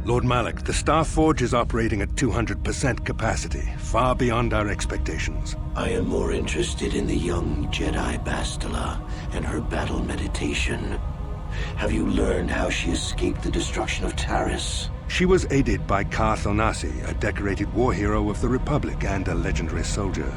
Lord Malak, the Star Forge is operating at 200% capacity, far beyond our expectations. I am more interested in the young Jedi Bastila and her battle meditation. Have you learned how she escaped the destruction of Taris? She was aided by Karth Onasi, a decorated war hero of the Republic and a legendary soldier.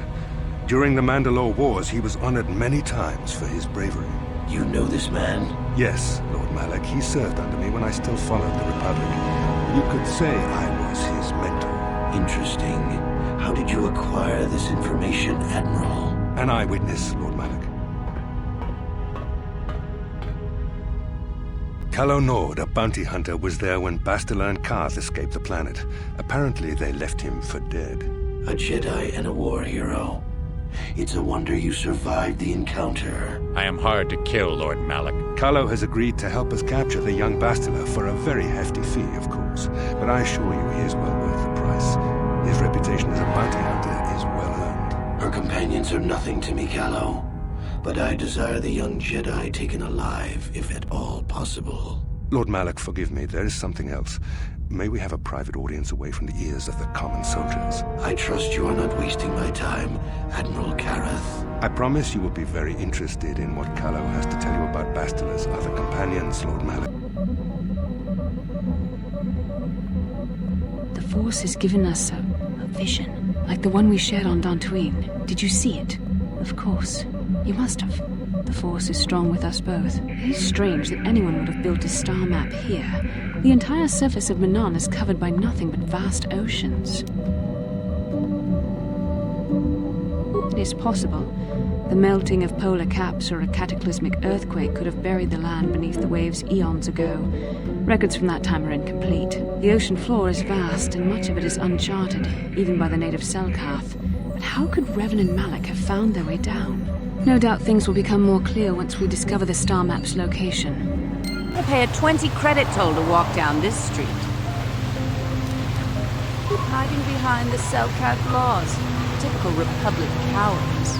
During the Mandalore Wars, he was honored many times for his bravery. You know this man? Yes, Lord Malak. He served under me when I still followed the Republic. You could say I was his mentor. Interesting. How did you acquire this information, Admiral? An eyewitness, Lord Malak. Calo Nord, a bounty hunter, was there when Bastila and Karth escaped the planet. Apparently, they left him for dead. A Jedi and a war hero. It's a wonder you survived the encounter. I am hard to kill, Lord Malak. Calo has agreed to help us capture the young Bastila for a very hefty fee, of course. But I assure you, he is well worth the price. His reputation as a bounty hunter is well earned. Her companions are nothing to me, Calo. But I desire the young Jedi taken alive, if at all possible. Lord Malak, forgive me. There is something else. May we have a private audience away from the ears of the common soldiers? I trust you are not wasting my time, Admiral Karath. I promise you will be very interested in what Calo has to tell you about Bastila's other companions, Lord Malak. The Force has given us a vision, like the one we shared on Dantooine. Did you see it? Of course. You must have. The Force is strong with us both. It is strange that anyone would have built a star map here. The entire surface of Manaan is covered by nothing but vast oceans. It is possible. The melting of polar caps or a cataclysmic earthquake could have buried the land beneath the waves eons ago. Records from that time are incomplete. The ocean floor is vast, and much of it is uncharted, even by the native Selkath. But how could Revan and Malak have found their way down? No doubt things will become more clear once we discover the star map's location. I pay a 20 credit toll to walk down this street. Hiding behind the Selkath laws. Typical Republic cowards.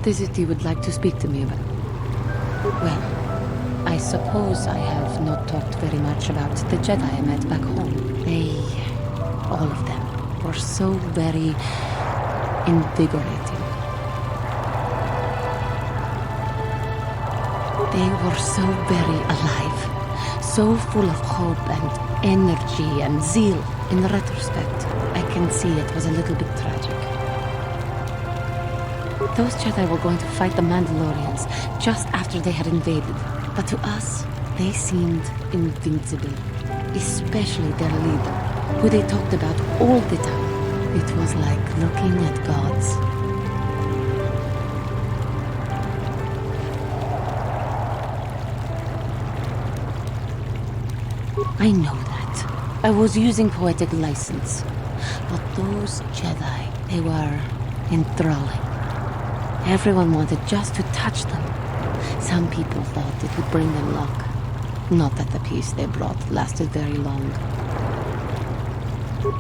What is it you would like to speak to me about? Well, I suppose I have not talked very much about the Jedi I met back home. They, all of them, were so very invigorating. They were so very alive, so full of hope and energy and zeal. In retrospect, I can see it was a little bit tragic. Those Jedi were going to fight the Mandalorians just after they had invaded. But to us, they seemed invincible. Especially their leader, who they talked about all the time. It was like looking at gods. I know that. I was using poetic license. But those Jedi, they were enthralling. Everyone wanted just to touch them. Some people thought it would bring them luck. Not that the peace they brought lasted very long.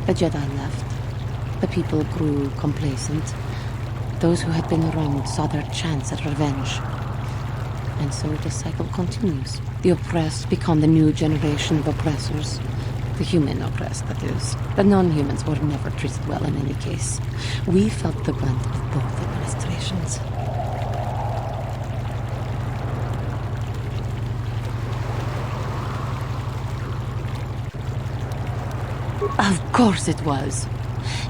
The Jedi left. The people grew complacent. Those who had been wronged saw their chance at revenge. And so the cycle continues. The oppressed become the new generation of oppressors. The human oppressed, that is. The non-humans were never treated well in any case. We felt the brunt of both administrations. Of course it was.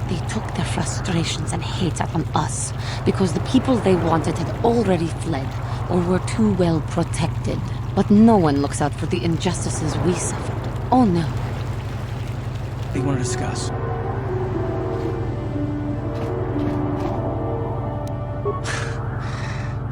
They took their frustrations and hate out on us because the people they wanted had already fled or were too well protected. But no one looks out for the injustices we suffered. Oh no. do you want to discuss?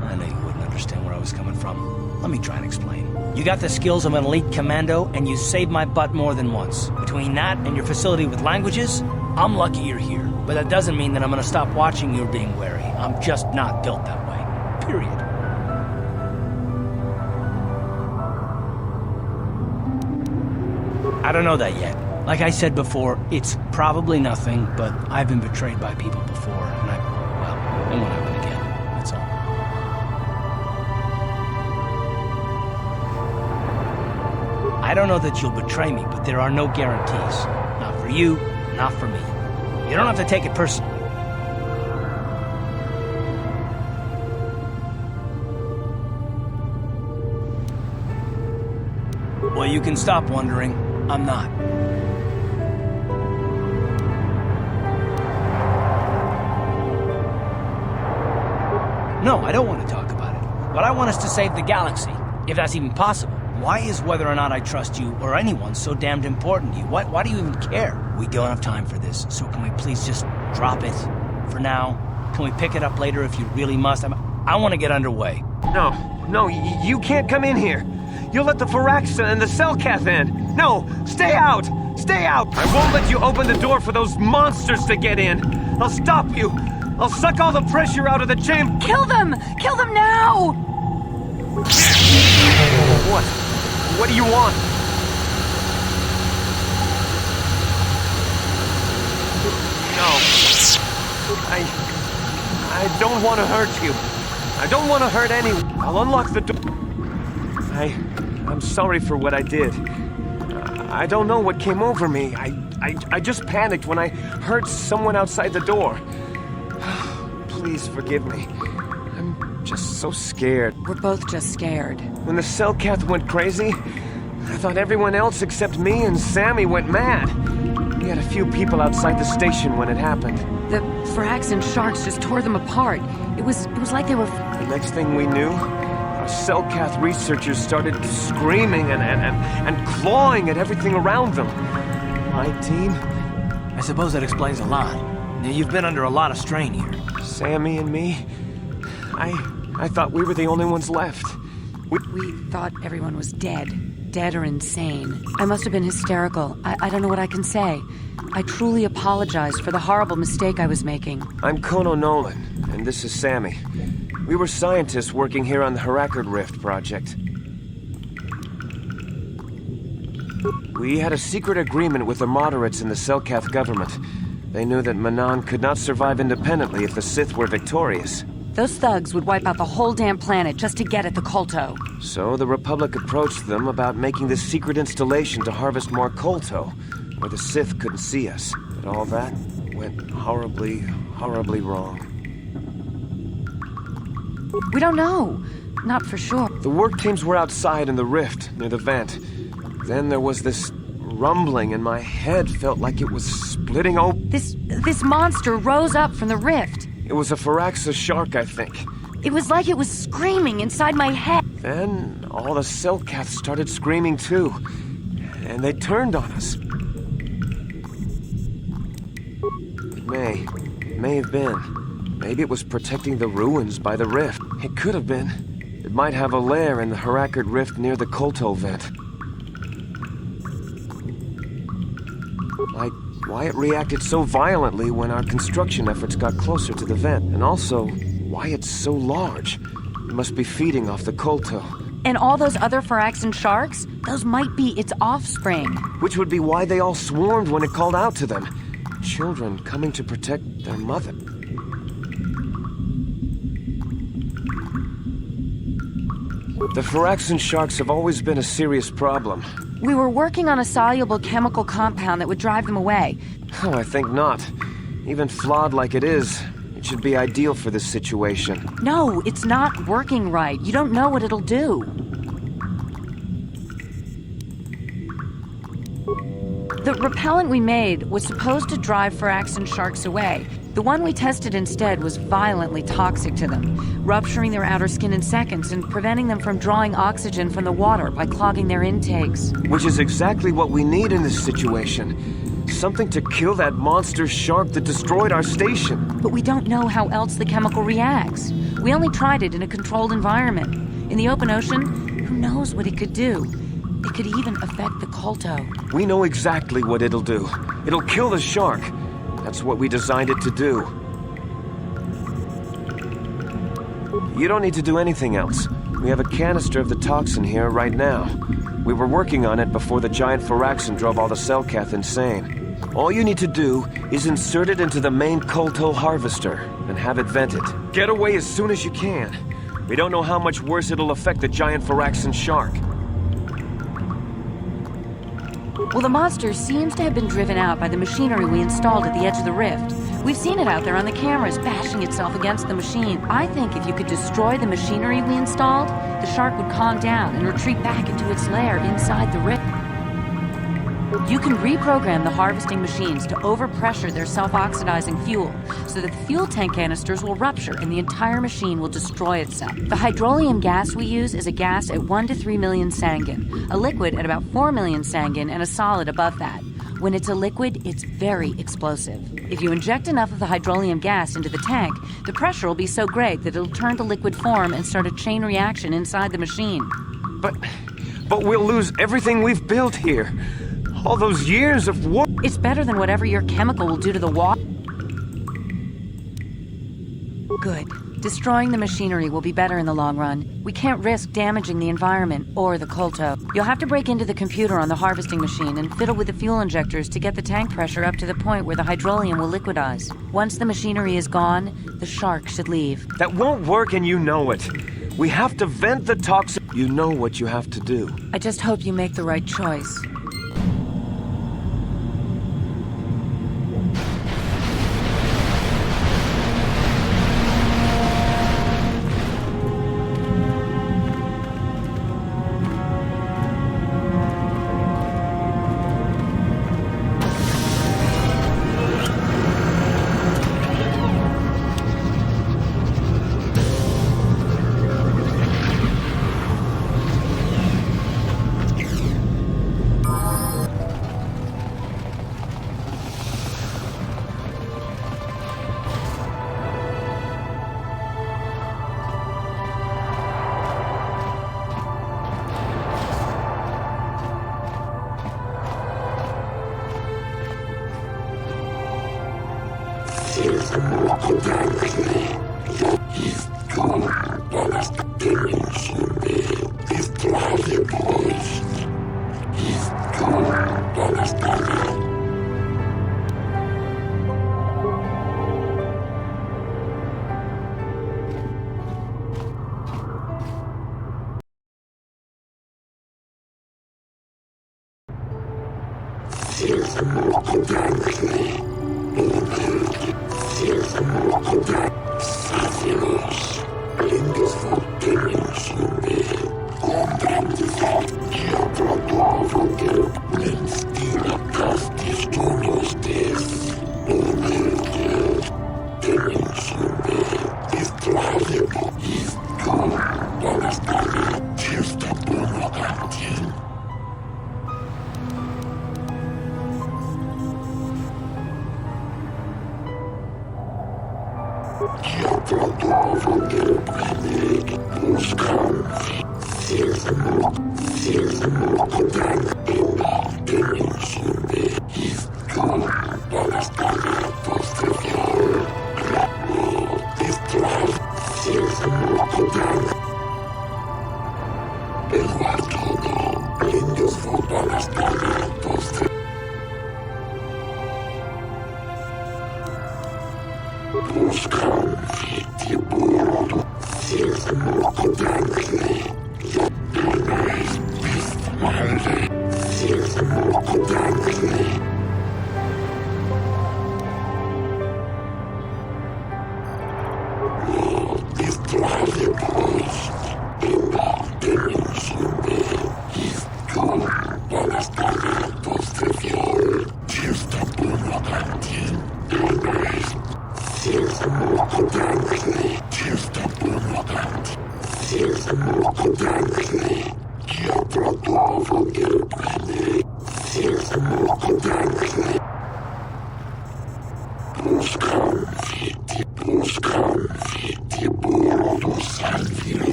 I know you wouldn't understand where I was coming from. Let me try and explain. You got the skills of an elite commando, and you saved my butt more than once. Between that and your facility with languages, I'm lucky you're here. But that doesn't mean that I'm gonna stop watching you being wary. I'm just not built that way. Period. I don't know that yet. Like I said before, it's probably nothing, but I've been betrayed by people before, and it won't happen again. That's all. I don't know that you'll betray me, but there are no guarantees. Not for you, not for me. You don't have to take it personally. Well, you can stop wondering. I'm not. No, I don't want to talk about it. But I want us to save the galaxy, if that's even possible. Why is whether or not I trust you or anyone so damned important to you? Why do you even care? We don't have time for this, so can we please just drop it for now? Can we pick it up later if you really must? I want to get underway. No, you can't come in here. You'll let the Firaxa and the Selkath in. No, stay out! Stay out! I won't let you open the door for those monsters to get in. I'll stop you. I'll suck all the pressure out of the chamber. Kill them! Kill them now! What? What do you want? No. I don't want to hurt you. I don't want to hurt anyone. I'll unlock the door. I'm sorry for what I did. I don't know what came over me. I just panicked when I heard someone outside the door. Please forgive me. I'm just so scared. We're both just scared. When the Selkath went crazy, I thought everyone else except me and Sammy went mad. We had a few people outside the station when it happened. The Firaxan sharks just tore them apart. It was like they were... The next thing we knew, our Selkath researchers started screaming and clawing at everything around them. My team? I suppose that explains a lot. You've been under a lot of strain here. Sammy and me, I thought we were the only ones left. We thought everyone was dead. Dead or insane. I must have been hysterical. I don't know what I can say. I truly apologize for the horrible mistake I was making. I'm Kono Nolan, and this is Sammy. We were scientists working here on the Harakard Rift project. We had a secret agreement with the moderates in the Selkath government. They knew that Manaan could not survive independently if the Sith were victorious. Those thugs would wipe out the whole damn planet just to get at the Kolto. So the Republic approached them about making this secret installation to harvest more Kolto, where the Sith couldn't see us. But all that went horribly, horribly wrong. We don't know. Not for sure. The work teams were outside in the rift, near the vent. Then there was this rumbling, and my head felt like it was splitting open. This monster rose up from the rift. It was a Firaxa shark, I think. It was like it was screaming inside my head. Then all the Selkaths started screaming too. And they turned on us. It may have been. Maybe it was protecting the ruins by the rift. It could have been. It might have a lair in the Harakard Rift near the Kolto vent. Like why it reacted so violently when our construction efforts got closer to the vent. And also, why it's so large. It must be feeding off the Kolto. And all those other Firaxan sharks? Those might be its offspring. Which would be why they all swarmed when it called out to them. Children coming to protect their mother. The Firaxan sharks have always been a serious problem. We were working on a soluble chemical compound that would drive them away. Oh, I think not. Even flawed like it is, it should be ideal for this situation. No, it's not working right. You don't know what it'll do. The repellent we made was supposed to drive Firaxan sharks away. The one we tested instead was violently toxic to them, rupturing their outer skin in seconds and preventing them from drawing oxygen from the water by clogging their intakes. Which is exactly what we need in this situation. Something to kill that monster shark that destroyed our station. But we don't know how else the chemical reacts. We only tried it in a controlled environment. In the open ocean, who knows what it could do? It could even affect the Kolto. We know exactly what it'll do. It'll kill the shark. That's what we designed it to do. You don't need to do anything else. We have a canister of the toxin here right now. We were working on it before the giant Firaxin drove all the Selkath insane. All you need to do is insert it into the main Kolto harvester and have it vented. Get away as soon as you can. We don't know how much worse it'll affect the giant Firaxin shark. Well, the monster seems to have been driven out by the machinery we installed at the edge of the rift. We've seen it out there on the cameras, bashing itself against the machine. I think if you could destroy the machinery we installed, the shark would calm down and retreat back into its lair inside the rift. You can reprogram the harvesting machines to overpressure their self-oxidizing fuel, so that the fuel tank canisters will rupture and the entire machine will destroy itself. The hydrolium gas we use is a gas at 1 to 3 million sangin, a liquid at about 4 million sangin, and a solid above that. When it's a liquid, it's very explosive. If you inject enough of the hydrolium gas into the tank, the pressure will be so great that it'll turn to liquid form and start a chain reaction inside the machine. But we'll lose everything we've built here. All those years of work. It's better than whatever your chemical will do to the water. Good. Destroying the machinery will be better in the long run. We can't risk damaging the environment or the Kolto. You'll have to break into the computer on the harvesting machine and fiddle with the fuel injectors to get the tank pressure up to the point where the hydrolium will liquidize. Once the machinery is gone, the shark should leave. That won't work and you know it. We have to vent the toxin. You know what you have to do. I just hope you make the right choice.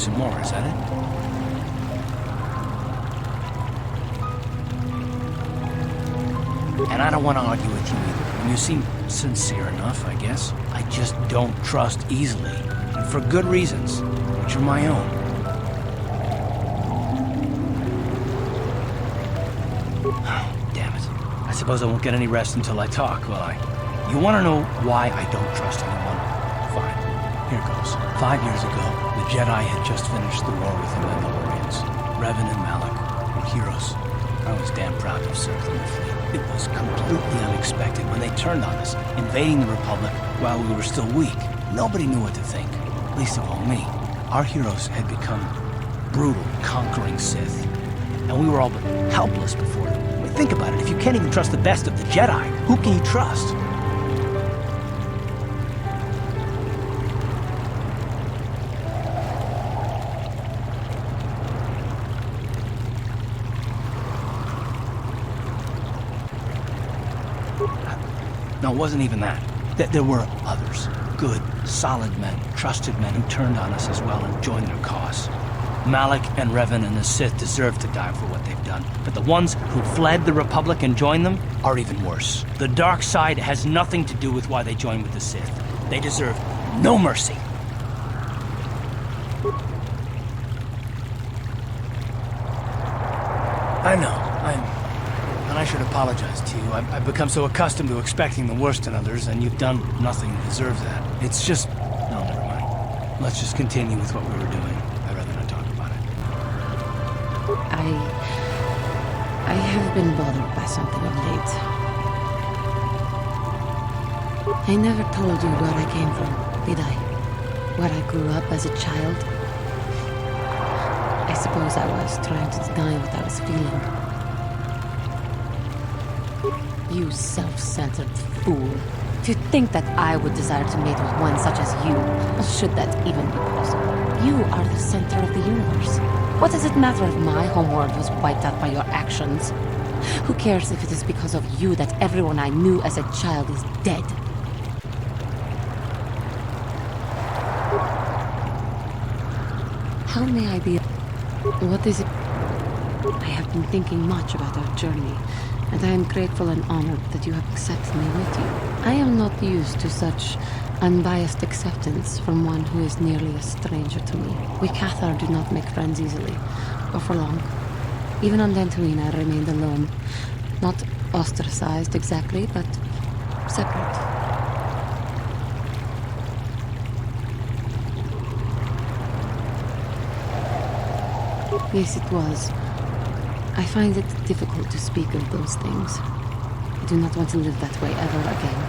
some more, is that it? And I don't want to argue with you either. You seem sincere enough, I guess. I just don't trust easily. And for good reasons, which are my own. Damn it. I suppose I won't get any rest until I talk, will I? You want to know why I don't trust anyone? Fine. Here goes. 5 years ago, the Jedi had just finished the war with the Mandalorians. Revan and Malak were heroes. I was damn proud to have served them in the fleet. It was completely unexpected when they turned on us, invading the Republic while we were still weak. Nobody knew what to think, least of all me. Our heroes had become brutal, conquering Sith, and we were all but helpless before them. I mean, think about it. If you can't even trust the best of the Jedi, who can you trust? No, it wasn't even that. There were others. Good, solid men, trusted men who turned on us as well and joined their cause. Malak and Revan and the Sith deserve to die for what they've done, but the ones who fled the Republic and joined them are even worse. The dark side has nothing to do with why they joined with the Sith. They deserve no mercy. I know. I should apologize to you. I've become so accustomed to expecting the worst in others, and you've done nothing to deserve that. It's just... No, never mind. Let's just continue with what we were doing. I'd rather not talk about it. I have been bothered by something of late. I never told you where I came from, did I? Where I grew up as a child? I suppose I was trying to deny what I was feeling. You self-centered fool. To think that I would desire to mate with one such as you, should that even be possible? You are the center of the universe. What does it matter if my homeworld was wiped out by your actions? Who cares if it is because of you that everyone I knew as a child is dead? How may I be... What is it? I have been thinking much about our journey, and I am grateful and honored that you have accepted me with you. I am not used to such unbiased acceptance from one who is nearly a stranger to me. We Cathar do not make friends easily, or for long. Even on Dantooine I remained alone. Not ostracized exactly, but separate. Yes, it was. I find it difficult to speak of those things. I do not want to live that way ever again.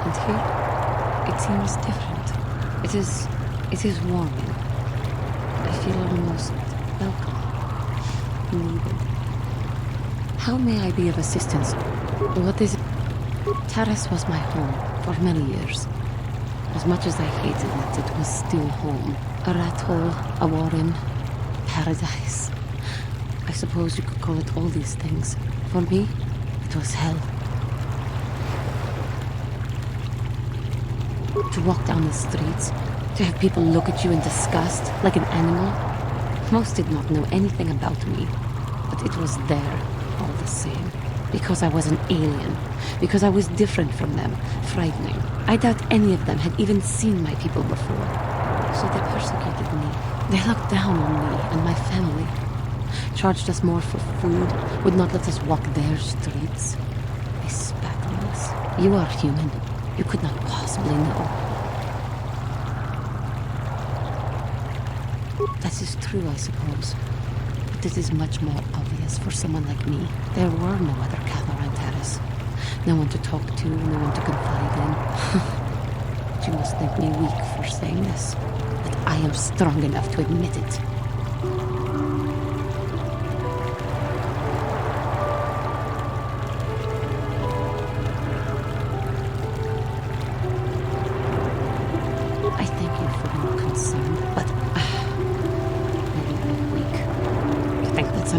And here, it seems different. It is warming. I feel almost welcome. Needed. How may I be of assistance? What is it? Taris was my home for many years. As much as I hated it, it was still home. A rat hole, a warren, paradise. I suppose you could call it all these things. For me, it was hell. To walk down the streets, to have people look at you in disgust, like an animal. Most did not know anything about me, but it was there, all the same. Because I was an alien, because I was different from them, frightening. I doubt any of them had even seen my people before. So they persecuted me. They looked down on me and my family. Charged us more for food, would not let us walk their streets. They spat on us. You are human. You could not possibly know. That is true, I suppose. But it is much more obvious for someone like me. There were no other Cathar on Taris. No one to talk to, no one to confide in. But you must think me weak for saying this. But I am strong enough to admit it.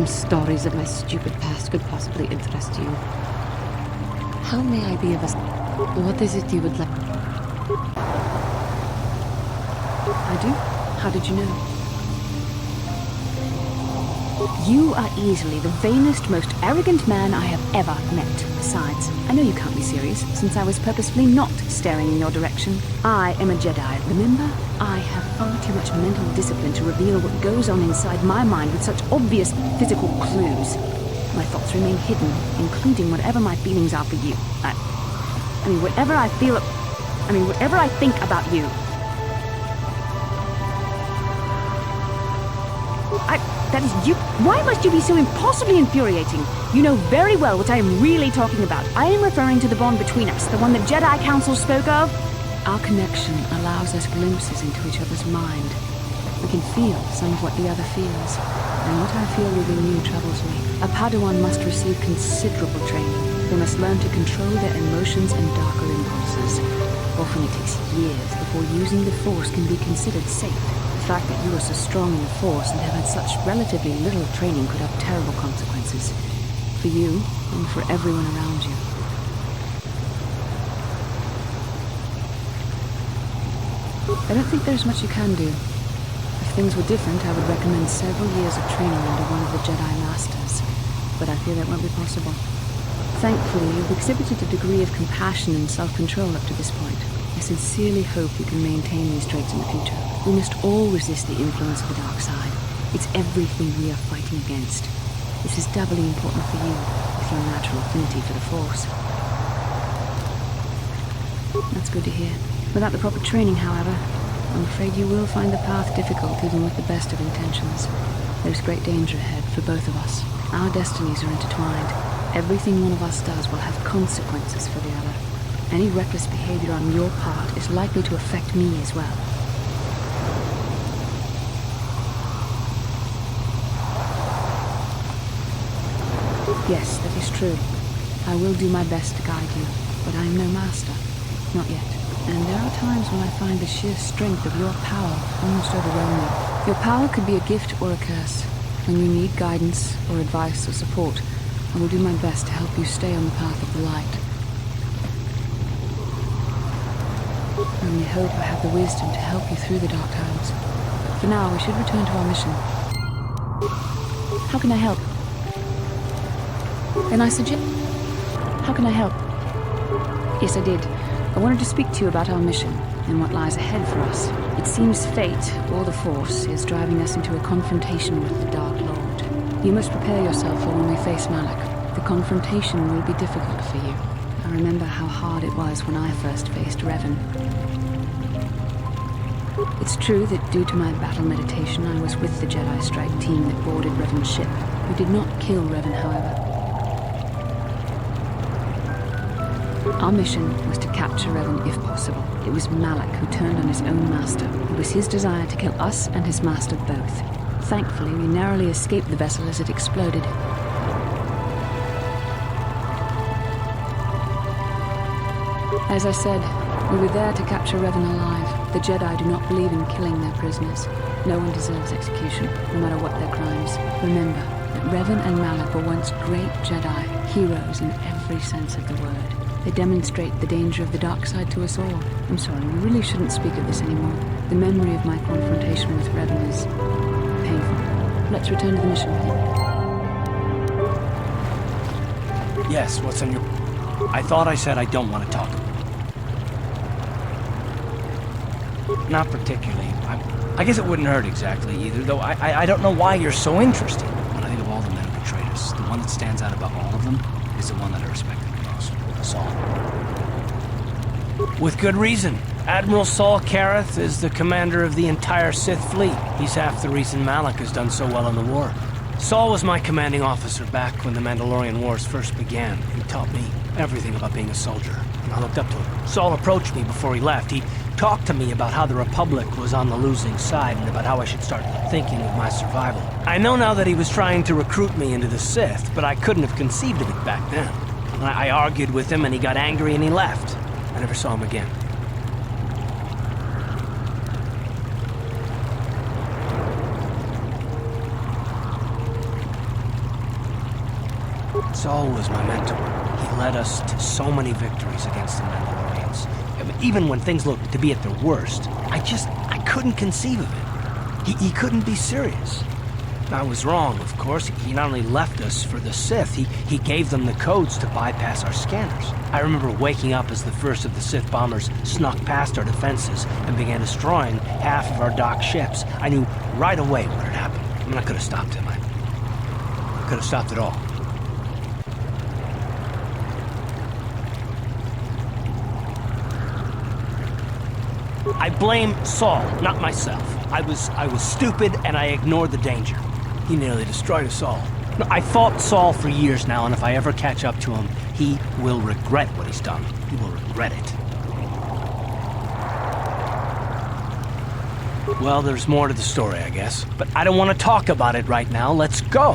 Stories of my stupid past could possibly interest you. How may I be of a... What is it you would like? I do? How did you know? You are easily the vainest, most arrogant man I have ever met. Besides, I know you can't be serious, since I was purposefully not staring in your direction. I am a Jedi, remember? I have far too much mental discipline to reveal what goes on inside my mind with such obvious physical clues. My thoughts remain hidden, including whatever my feelings are for you. I mean, whatever I think about you. That is you. Why must you be so impossibly infuriating? You know very well what I am really talking about. I am referring to the bond between us, the one the Jedi Council spoke of. Our connection allows us glimpses into each other's mind. We can feel some of what the other feels, and what I feel within you troubles me. A Padawan must receive considerable training. They must learn to control their emotions and darker impulses. Often it takes years before using the Force can be considered safe. The fact that you are so strong in the Force and have had such relatively little training could have terrible consequences. For you, and for everyone around you. I don't think there's much you can do. If things were different, I would recommend several years of training under one of the Jedi Masters. But I fear that won't be possible. Thankfully, you've exhibited a degree of compassion and self-control up to this point. I sincerely hope you can maintain these traits in the future. We must all resist the influence of the dark side. It's everything we are fighting against. This is doubly important for you, with your natural affinity for the Force. That's good to hear. Without the proper training, however, I'm afraid you will find the path difficult even with the best of intentions. There's great danger ahead for both of us. Our destinies are intertwined. Everything one of us does will have consequences for the other. Any reckless behavior on your part is likely to affect me as well. Yes, that is true. I will do my best to guide you, but I am no master. Not yet. And there are times when I find the sheer strength of your power almost overwhelming. Your power could be a gift or a curse. When you need guidance or advice or support, I will do my best to help you stay on the path of the light. I only hope I have the wisdom to help you through the dark times. For now, we should return to our mission. How can I help? Then I suggest... How can I help? Yes, I did. I wanted to speak to you about our mission and what lies ahead for us. It seems fate, or the Force, is driving us into a confrontation with the Dark Lord. You must prepare yourself for when we face Malak. The confrontation will be difficult for you. I remember how hard it was when I first faced Revan. It's true that due to my battle meditation, I was with the Jedi Strike team that boarded Revan's ship. We did not kill Revan, however. Our mission was to capture Revan if possible. It was Malak who turned on his own master. It was his desire to kill us and his master both. Thankfully, we narrowly escaped the vessel as it exploded. As I said, we were there to capture Revan alive. The Jedi do not believe in killing their prisoners. No one deserves execution, no matter what their crimes. Remember that Revan and Malak were once great Jedi, heroes in every sense of the word. They demonstrate the danger of the dark side to us all. I'm sorry, we really shouldn't speak of this anymore. The memory of my confrontation with Revan is painful. Let's return to the mission. Yes, what's on your... I thought I said I don't want to talk about it. Not particularly. I guess it wouldn't hurt exactly either, though I don't know why you're so interested. When I think of all the men who betrayed us, the one that stands out above all of them is the one that I respected the most. Saul. With good reason. Admiral Saul Kareth is the commander of the entire Sith fleet. He's half the reason Malak has done so well in the war. Saul was my commanding officer back when the Mandalorian Wars first began. He taught me everything about being a soldier, and I looked up to him. Saul approached me before he left. He talked to me about how the Republic was on the losing side and about how I should start thinking of my survival. I know now that he was trying to recruit me into the Sith, but I couldn't have conceived of it back then. I argued with him and he got angry and he left. I never saw him again. Saul was my mentor. He led us to so many victories against the Mandalorians. Even when things looked to be at their worst, I couldn't conceive of it. He couldn't be serious. I was wrong, of course. He not only left us for the Sith, he gave them the codes to bypass our scanners. I remember waking up as the first of the Sith bombers snuck past our defenses and began destroying half of our docked ships. I knew right away what had happened. I mean, I could have stopped him. I could have stopped it all. I blame Saul, not myself. I was stupid and I ignored the danger. He nearly destroyed us all. No, I fought Saul for years now, and if I ever catch up to him, he will regret what he's done. He will regret it. Well, there's more to the story, I guess. But I don't want to talk about it right now. Let's go.